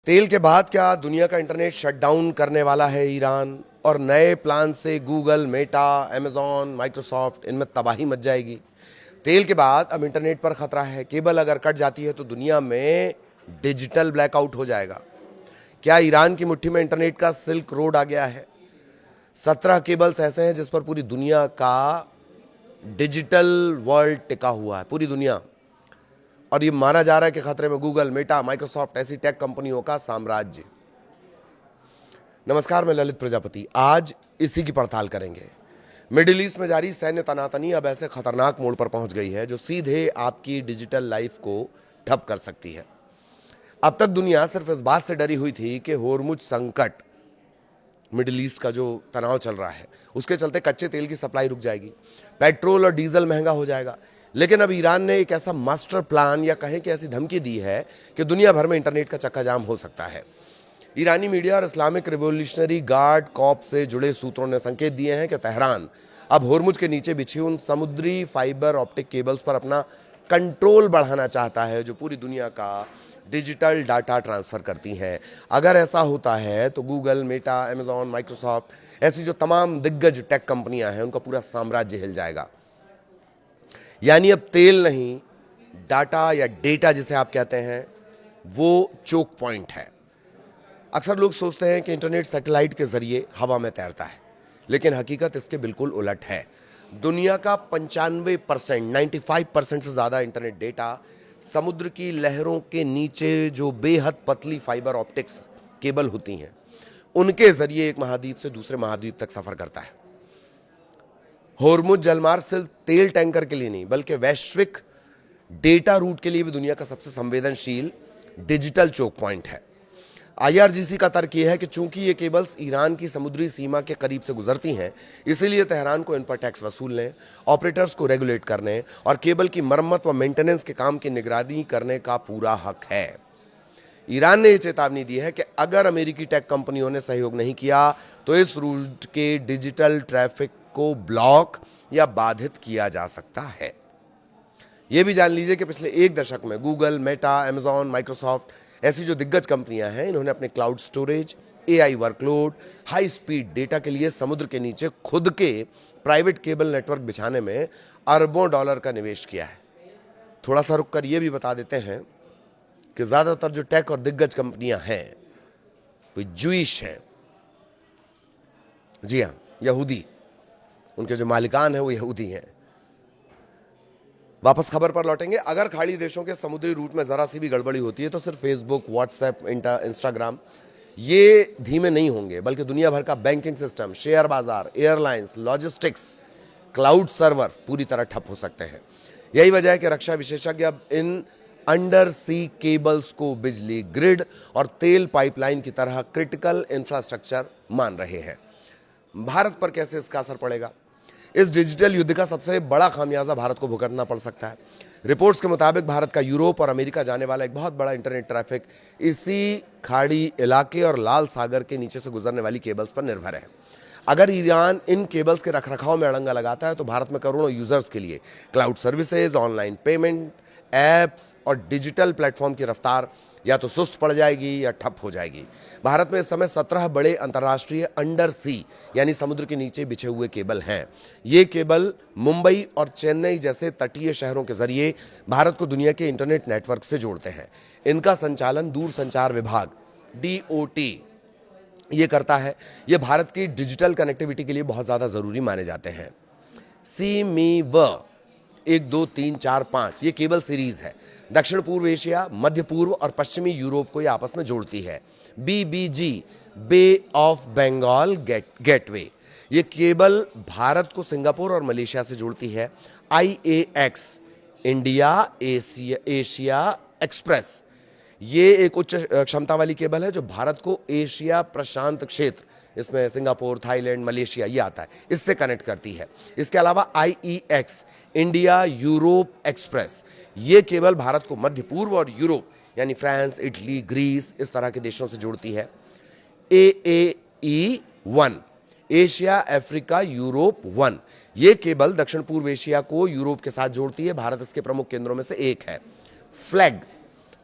तेल के बाद क्या दुनिया का इंटरनेट शटडाउन करने वाला है ईरान? और नए प्लान से गूगल, मेटा, अमेजॉन, माइक्रोसॉफ्ट इनमें तबाही मच जाएगी। तेल के बाद अब इंटरनेट पर खतरा है। केबल अगर कट जाती है तो दुनिया में डिजिटल ब्लैकआउट हो जाएगा। क्या ईरान की मुट्ठी में इंटरनेट का सिल्क रोड आ गया है? 17 केबल्स ऐसे हैं जिस पर पूरी दुनिया का डिजिटल वर्ल्ड टिका हुआ है, पूरी दुनिया। और ये माना जा रहा है कि खतरे में गूगल, मेटा, माइक्रोसॉफ्ट ऐसी टेक कंपनियों का साम्राज्य। नमस्कार, मैं ललित प्रजापति। आज इसी की पड़ताल करेंगे। मिडिल ईस्ट में जारी सैन्य तनातनी अब ऐसे खतरनाक मोड़ पर पहुंच गई है जो सीधे आपकी डिजिटल लाइफ को ठप कर सकती है। अब तक दुनिया सिर्फ इस बात से डरी हुई थी कि होर्मुज संकट, मिडिल ईस्ट का जो तनाव चल रहा है, उसके चलते कच्चे तेल की सप्लाई रुक जाएगी, पेट्रोल और डीजल महंगा हो जाएगा। लेकिन अब ईरान ने एक ऐसा मास्टर प्लान या कहें कि ऐसी धमकी दी है कि दुनिया भर में इंटरनेट का चक्का जाम हो सकता है। ईरानी मीडिया और इस्लामिक रिवोल्यूशनरी गार्ड कॉर्प्स से जुड़े सूत्रों ने संकेत दिए हैं कि तेहरान अब होर्मुज के नीचे बिछी उन समुद्री फाइबर ऑप्टिक केबल्स पर अपना कंट्रोल बढ़ाना चाहता है जो पूरी दुनिया का डिजिटल डाटा ट्रांसफर करती हैं। अगर ऐसा होता है तो गूगल, मेटा, अमेजॉन, माइक्रोसॉफ्ट ऐसी जो तमाम दिग्गज टेक कंपनियां हैं उनका पूरा साम्राज्य हिल जाएगा। यानी अब तेल नहीं, डाटा या डेटा जिसे आप कहते हैं, वो चोक पॉइंट है। अक्सर लोग सोचते हैं कि इंटरनेट सैटेलाइट के जरिए हवा में तैरता है, लेकिन हकीकत इसके बिल्कुल उलट है। दुनिया का 95%, 95% से ज़्यादा इंटरनेट डेटा समुद्र की लहरों के नीचे जो बेहद पतली फाइबर ऑप्टिक्स केबल होती हैं, उनके जरिए एक महाद्वीप से दूसरे महाद्वीप तक सफर करता है। होर्मुज जलमार्ग सिर्फ तेल टैंकर के लिए नहीं, बल्कि वैश्विक डेटा रूट के लिए भी दुनिया का सबसे संवेदनशील डिजिटल चोक पॉइंट है। आईआरजीसी का तर्क यह है कि चूंकि ये केबल्स ईरान की समुद्री सीमा के करीब से गुजरती हैं, इसीलिए तेहरान को इन पर टैक्स वसूलने, ऑपरेटर्स को रेगुलेट करने और केबल की मरम्मत व मेंटेनेंस के काम की निगरानी करने का पूरा हक है। ईरान ने यह चेतावनी दी है कि अगर अमेरिकी टेक कंपनियों ने सहयोग नहीं किया तो इस रूट के डिजिटल ट्रैफिक को ब्लॉक या बाधित किया जा सकता है। यह भी जान लीजिए कि पिछले एक दशक में गूगल, मेटा, अमेजॉन, माइक्रोसॉफ्ट ऐसी जो दिग्गज कंपनियां हैं, इन्होंने अपने cloud storage, AI workload, high speed data के लिए समुद्र के नीचे खुद के प्राइवेट केबल नेटवर्क बिछाने में अरबों डॉलर का निवेश किया है। थोड़ा सा रुक कर यह भी बता देते हैं कि ज्यादातर जो टेक और दिग्गज कंपनियां हैं वो जूइश हैं। जी हां, यहूदी, उनके जो मालिकान हैं वो यहूदी हैं। वापस खबर पर लौटेंगे। अगर खाड़ी देशों के समुद्री रूट में जरा सी भी गड़बड़ी होती है तो सिर्फ फेसबुक, व्हाट्सएप, इंस्टाग्राम ये धीमे नहीं होंगे, बल्कि दुनिया भर का बैंकिंग सिस्टम, शेयर बाजार, एयरलाइंस, लॉजिस्टिक्स, क्लाउड सर्वर पूरी तरह ठप हो सकते हैं। यही वजह है कि रक्षा विशेषज्ञ अब इन अंडर सी केबल्स को बिजली ग्रिड और तेल पाइपलाइन की तरह क्रिटिकल इंफ्रास्ट्रक्चर मान रहे हैं। भारत पर कैसे इसका असर पड़ेगा? इस डिजिटल युद्ध का सबसे बड़ा खामियाजा भारत को भुगतना पड़ सकता है। रिपोर्ट्स के मुताबिक भारत का यूरोप और अमेरिका जाने वाला एक बहुत बड़ा इंटरनेट ट्रैफिक इसी खाड़ी इलाके और लाल सागर के नीचे से गुजरने वाली केबल्स पर निर्भर है। अगर ईरान इन केबल्स के रखरखाव में अड़ंगा लगाता है तो भारत में करोड़ों यूजर्स के लिए cloud services, online payment, apps और डिजिटल प्लेटफॉर्म की रफ्तार या तो सुस्त पड़ जाएगी या ठप हो जाएगी। भारत में इस समय 17 बड़े अंतर्राष्ट्रीय अंडर सी यानी समुद्र के नीचे बिछे हुए केबल हैं। ये केबल मुंबई और चेन्नई जैसे तटीय शहरों के जरिए भारत को दुनिया के इंटरनेट नेटवर्क से जोड़ते हैं। इनका संचालन दूरसंचार विभाग DOT ये करता है। ये भारत की डिजिटल कनेक्टिविटी के लिए बहुत ज़्यादा ज़रूरी माने जाते हैं। CMEW 1, 2, 3, 4, 5 ये केबल सीरीज है। दक्षिण पूर्व एशिया, मध्य पूर्व और पश्चिमी यूरोप को ये आपस में जोड़ती है। BBG bay of Bengal gateway ये केबल भारत को सिंगापुर और मलेशिया से जोड़ती है। IAX इंडिया एशिया एक्सप्रेस ये एक उच्च क्षमता वाली केबल है जो भारत को एशिया प्रशांत क्षेत्र, इसमें सिंगापुर, थाईलैंड, मलेशिया ये आता है, इससे कनेक्ट करती है। इसके अलावा IEX इंडिया यूरोप एक्सप्रेस ये केबल भारत को मध्य पूर्व और यूरोप यानी फ्रांस, इटली, ग्रीस इस तरह के देशों से जोड़ती है। AAE1 एशिया अफ्रीका यूरोप 1 ये केबल दक्षिण पूर्व एशिया को यूरोप के साथ जोड़ती है। भारत इसके प्रमुख केंद्रों में से एक है।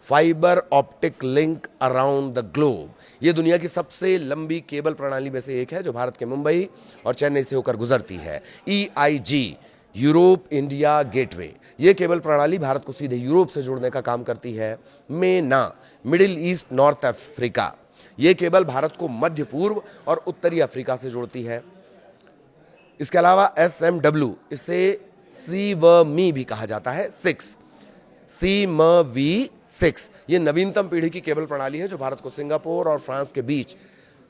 Fibre optic link around the globe. ये दुनिया की सबसे लंबी केबल प्रणाली में से एक है जो भारत के मुंबई और चेन्नई से होकर गुजरती है। EIG यूरोप इंडिया गेटवे, ये केबल प्रणाली भारत को सीधे यूरोप से जोड़ने का काम करती है। MENA middle east north Africa, ये केबल भारत को मध्य पूर्व और उत्तरी अफ्रीका से जोड़ती है। इसके अलावा SMW, इसे CWMI भी कहा जाता है, 6 CMV6, ये नवीनतम पीढ़ी की केबल प्रणाली है जो भारत को सिंगापुर और फ्रांस के बीच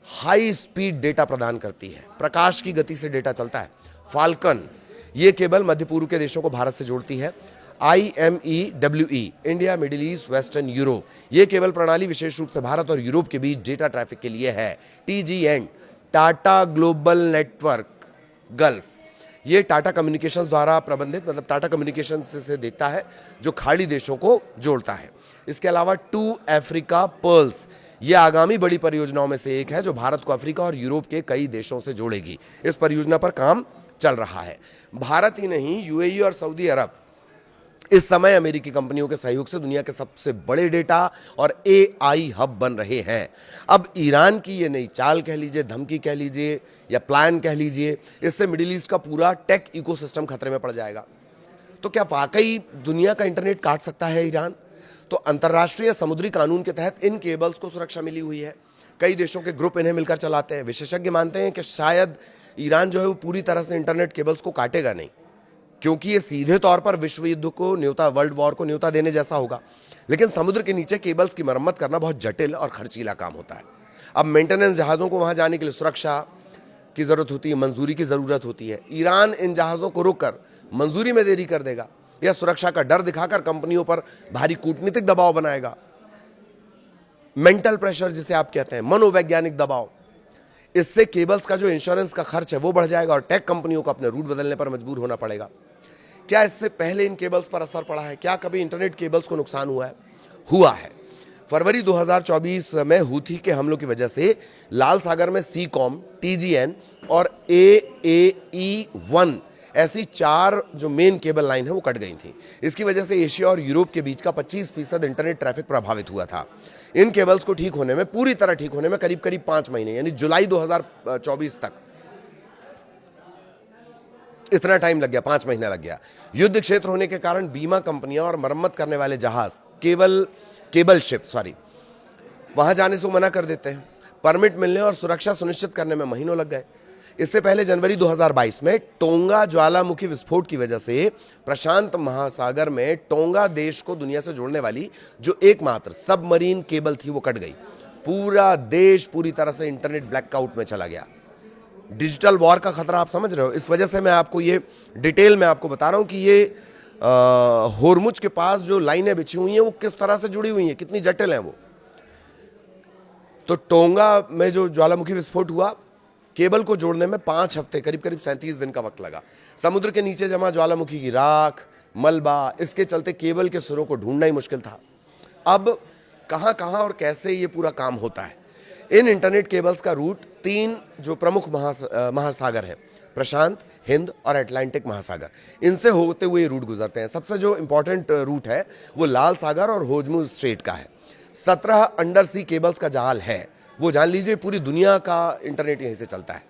हाई स्पीड डेटा प्रदान करती है। प्रकाश की गति से डेटा चलता है। फाल्कन, ये केबल मध्य पूर्व के देशों को भारत से जोड़ती है। IMEWE India middle east western Europe, ये केबल प्रणाली विशेष रूप से भारत और यूरोप के बीच डेटा ट्रैफिक के लिए है। TGN Tata global network gulf, ये टाटा कम्युनिकेशंस द्वारा प्रबंधित, मतलब टाटा कम्युनिकेशंस से देखता है, जो खाड़ी देशों को जोड़ता है। इसके अलावा 2 अफ्रीका पर्ल्स, ये आगामी बड़ी परियोजनाओं में से एक है जो भारत को अफ्रीका और यूरोप के कई देशों से जोड़ेगी। इस परियोजना पर काम चल रहा है। भारत ही नहीं, UAE और सऊदी अरब इस समय अमेरिकी कंपनियों के सहयोग से दुनिया के सबसे बड़े डेटा और AI हब बन रहे हैं। अब ईरान की ये नई चाल कह लीजिए, धमकी कह लीजिए या प्लान कह लीजिए, इससे मिडिल ईस्ट का पूरा टेक इकोसिस्टम खतरे में पड़ जाएगा। तो क्या वाकई दुनिया का इंटरनेट काट सकता है ईरान? तो अंतर्राष्ट्रीय समुद्री कानून के तहत इन केबल्स को सुरक्षा मिली हुई है। कई देशों के ग्रुप इन्हें मिलकर चलाते हैं। विशेषज्ञ मानते हैं कि शायद ईरान जो है वो पूरी तरह से इंटरनेट केबल्स को काटेगा नहीं, क्योंकि ये सीधे तौर पर विश्व युद्ध को न्योता, वर्ल्ड वॉर को न्योता देने जैसा होगा। लेकिन समुद्र के नीचे केबल्स की मरम्मत करना बहुत जटिल और खर्चीला काम होता है। अब मेंटेनेंस जहाज़ों को वहां जाने के लिए सुरक्षा की ज़रूरत होती है, मंजूरी की ज़रूरत होती है। ईरान इन जहाज़ों को रोककर मंजूरी में देरी कर देगा या सुरक्षा का डर दिखाकर कंपनियों पर भारी कूटनीतिक दबाव बनाएगा। मेंटल प्रेशर जिसे आप कहते हैं, मनोवैज्ञानिक दबाव, इससे केबल्स का जो इंश्योरेंस का खर्च है वो बढ़ जाएगा और टेक कंपनियों को अपने रूट बदलने पर मजबूर होना पड़ेगा। क्या इससे पहले इन केबल्स पर असर पड़ा है? क्या कभी इंटरनेट केबल्स को नुकसान हुआ है? हुआ है। फरवरी 2024 में हूथी के हमलों की वजह से लाल सागर में सीकॉम, TGN और AAE1 ऐसी 4 जो मेन केबल लाइन है वो कट गई थी। इसकी वजह से एशिया और यूरोप के बीच का 25% इंटरनेट ट्रैफिक प्रभावित हुआ था। इन केबल्स को ठीक होने में, पूरी तरह ठीक होने में करीब 5 महीने, यानी जुलाई 2024 तक इतना टाइम लग गया, 5 महीना लग गया। युद्ध क्षेत्र होने के कारण बीमा कंपनियां और मरम्मत करने वाले जहाज, केबल शिप वहां जाने से मना कर देते हैं। परमिट मिलने और सुरक्षा सुनिश्चित करने में महीनों लग गए। इससे पहले जनवरी 2022 में टोंगा ज्वालामुखी विस्फोट की वजह से प्रशांत महासागर में टोंगा देश को दुनिया से जोड़ने वाली जो एकमात्र सबमरीन केबल थी वो कट गई। पूरा देश पूरी तरह से इंटरनेट ब्लैकआउट में चला गया। डिजिटल वॉर का खतरा आप समझ रहे हो। इस वजह से मैं आपको ये डिटेल में आपको बता रहा हूं कि ये होर्मुज के पास जो लाइनें बिछी हुई हैं वो किस तरह से जुड़ी हुई हैं, कितनी जटिल हैं वो। तो टोंगा में जो ज्वालामुखी विस्फोट हुआ, केबल को जोड़ने में 5 हफ्ते, करीब 37 दिन का वक्त लगा। समुद्र के नीचे जमा ज्वालामुखी की राख, मलबा, इसके चलते केबल के सुरों को ढूंढना ही मुश्किल था। अब कहां कहां और कैसे ये पूरा काम होता है? इन इंटरनेट केबल्स का रूट 3 जो प्रमुख महासागर हैं, प्रशांत, हिंद और अटलांटिक महासागर, इनसे होते हुए रूट गुजरते हैं। सबसे जो इंपॉर्टेंट रूट है वो लाल सागर और होर्मुज स्ट्रेट का है। 17 अंडर सी केबल्स का जाल है, वो जान लीजिए पूरी दुनिया का इंटरनेट यहीं से चलता है।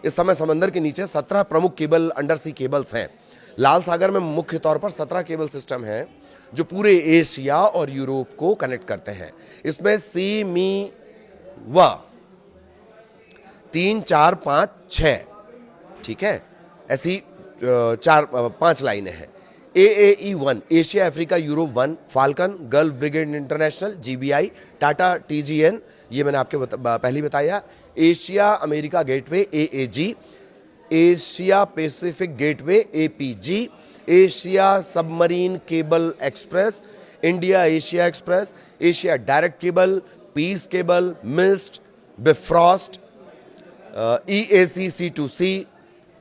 इस समय समंदर के नीचे 17 प्रमुख केबल, अंडर सी केबल्स हैं। लाल सागर में मुख्य तौर पर 17 केबल सिस्टम हैं जो पूरे एशिया और यूरोप को कनेक्ट करते हैं। इसमें सी, मी, व 3, 4, 5, 6, ठीक है, ऐसी 4-5 लाइनें हैं। AAE1 Asia Africa Europe 1, Falcon, Gulf brigade international, GBI, Tata TGN, ये मैंने आपके पहले बताया। Asia America gateway AAG, Asia Pacific gateway APG, Asia submarine cable express, India Asia express, Asia direct cable, peace cable, mist, bifrost, EAC C2C।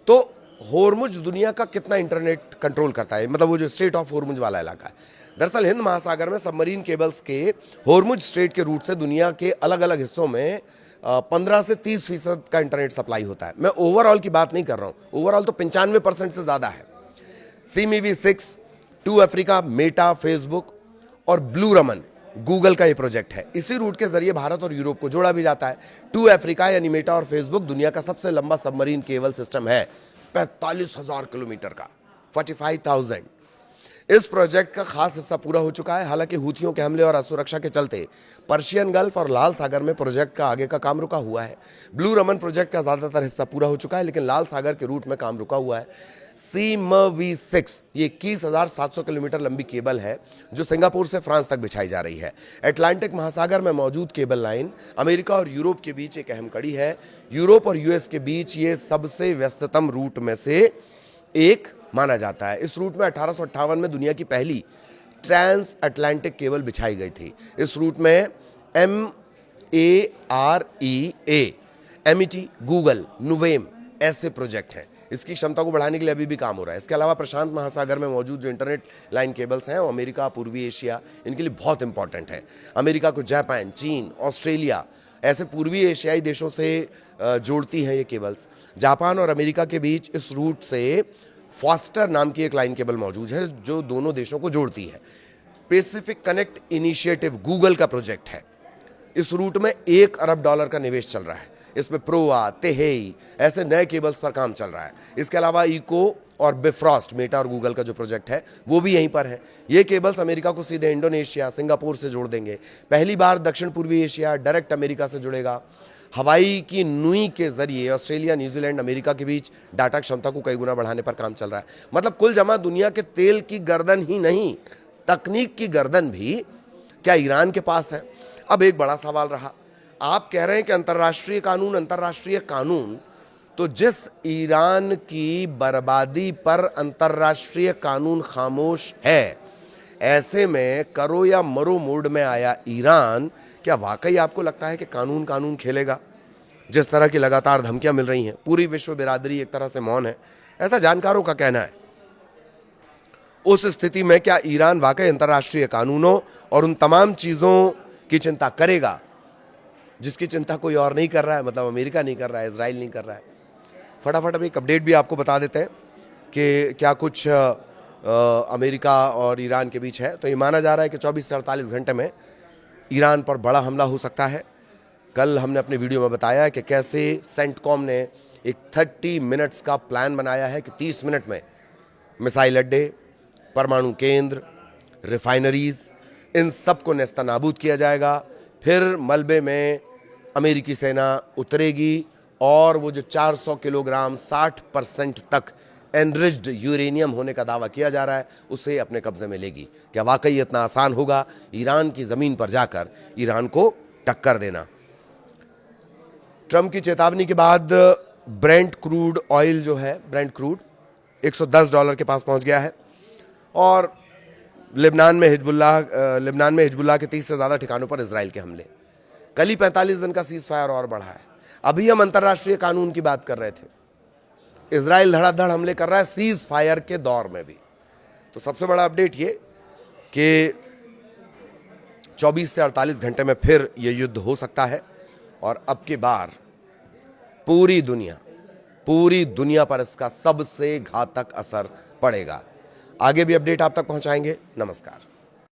तो होर्मुज दुनिया का कितना internet control करता है, मतलब वो जो स्ट्रेट ऑफ होर्मुज वाला इलाका है। दरअसल हिंद महासागर में सबमरीन केबल्स के होर्मुज स्ट्रेट के रूट से दुनिया के अलग अलग हिस्सों में 15 से 30% का इंटरनेट सप्लाई होता है। मैं ओवरऑल की बात नहीं कर रहा हूं, ओवरऑल तो 95% से ज्यादा है। CMV6, 2 अफ्रीका, मेटा, फेसबुक और ब्लू रमन, गूगल का ये प्रोजेक्ट है। इसी रूट के जरिए भारत और यूरोप को जोड़ा भी जाता है। टू अफ्रीका यानी मेटा और फेसबुक दुनिया का सबसे लंबा सबमरीन केबल सिस्टम है, 45,000 किलोमीटर का, 45,000। इस प्रोजेक्ट का खास हिस्सा पूरा हो चुका है। हालांकि हूथियों के हमले और असुरक्षा के चलते पर्शियन गल्फ और लाल सागर में प्रोजेक्ट का आगे का काम रुका हुआ है। ब्लू रमन प्रोजेक्ट का ज्यादातर हिस्सा पूरा हो चुका है, लेकिन लाल सागर के रूट में काम रुका हुआ है। CMV6 ये 21,700 किलोमीटर लंबी केबल है जो सिंगापुर से फ्रांस तक बिछाई जा रही है। अटलांटिक महासागर में मौजूद केबल लाइन अमेरिका और यूरोप के बीच एक अहम कड़ी है। यूरोप और यूएस के बीच ये सबसे व्यस्ततम रूट में से एक माना जाता है। इस रूट में 1858 में दुनिया की पहली ट्रांस अटलांटिक केबल बिछाई गई थी। इस रूट में MAREA, MET, गूगल, नुवेम ऐसे प्रोजेक्ट हैं। इसकी क्षमता को बढ़ाने के लिए अभी भी काम हो रहा है। इसके अलावा प्रशांत महासागर में मौजूद जो इंटरनेट लाइन केबल्स हैं वो अमेरिका, पूर्वी एशिया, इनके लिए बहुत इंपॉर्टेंट है। अमेरिका को जापान, चीन, ऑस्ट्रेलिया ऐसे पूर्वी एशियाई देशों से जोड़ती हैं ये केबल्स। जापान और अमेरिका के बीच इस रूट से फास्टर नाम की एक लाइन केबल मौजूद है जो दोनों देशों को जोड़ती है। पैसिफिक कनेक्ट इनिशिएटिव गूगल का प्रोजेक्ट है। इस रूट में $1 अरब का निवेश चल रहा है। इसमें प्रोआ, तेहेई ऐसे नए केबल्स पर काम चल रहा है। इसके अलावा इको और बिफ्रॉस्ट, मेटा और गूगल का जो प्रोजेक्ट है वो भी यहीं पर है। ये केबल्स अमेरिका को सीधे इंडोनेशिया, सिंगापुर से जोड़ देंगे। पहली बार दक्षिण पूर्वी एशिया डायरेक्ट अमेरिका से जुड़ेगा। हवाई की नुई के जरिए ऑस्ट्रेलिया, न्यूजीलैंड, अमेरिका के बीच डाटा क्षमता को कई गुना बढ़ाने पर काम चल रहा है। मतलब कुल जमा दुनिया के तेल की गर्दन ही नहीं, तकनीक की गर्दन भी क्या ईरान के पास है। अब एक बड़ा सवाल रहा, आप कह रहे हैं कि अंतर्राष्ट्रीय कानून, तो जिस ईरान की बर्बादी पर अंतर्राष्ट्रीय कानून खामोश है, ऐसे में करो या मरो मोड में आया ईरान, क्या वाकई आपको लगता है कि कानून खेलेगा? जिस तरह की लगातार धमकियां मिल रही हैं, पूरी विश्व बिरादरी एक तरह से मौन है, ऐसा जानकारों का कहना है। उस स्थिति में क्या ईरान वाकई अंतर्राष्ट्रीय कानूनों और उन तमाम चीजों की चिंता करेगा जिसकी चिंता कोई और नहीं कर रहा है? मतलब अमेरिका नहीं कर रहा है, इजराइल नहीं कर रहा है। फटाफट अभी एक अपडेट भी आपको बता देते हैं कि क्या कुछ अमेरिका और ईरान के बीच है। तो ये माना जा रहा है कि 24 से 48 घंटे में ईरान पर बड़ा हमला हो सकता है। कल हमने अपने वीडियो में बताया है कि कैसे सेंटकॉम ने एक 30 मिनट्स का प्लान बनाया है कि 30 मिनट में मिसाइल अड्डे, परमाणु केंद्र, रिफाइनरीज, इन सब को नेस्तनाबूद किया जाएगा। फिर मलबे में अमेरिकी सेना उतरेगी और वो जो 400 किलोग्राम 60% तक एनरिच्ड यूरेनियम होने का दावा किया जा रहा है उसे अपने कब्जे में लेगी। क्या वाकई इतना आसान होगा ईरान की जमीन पर जाकर ईरान को टक्कर देना? ट्रंप की चेतावनी के बाद ब्रेंट क्रूड ऑयल जो है, ब्रेंट क्रूड $110 के पास पहुंच गया है। और लेबनान में हिजबुल्लाह के 30 से ज्यादा ठिकानों पर इजराइल के हमले। कल ही 45 दिन का सीज फायर और बढ़ा है। अभी हम अंतर्राष्ट्रीय कानून की बात कर रहे थे, इजराइल धड़ाधड़ हमले कर रहा है सीज फायर के दौर में भी। तो सबसे बड़ा अपडेट ये कि 24 से 48 घंटे में फिर यह युद्ध हो सकता है और अब की बार पूरी दुनिया पर इसका सबसे घातक असर पड़ेगा। आगे भी अपडेट आप तक पहुंचाएंगे। नमस्कार।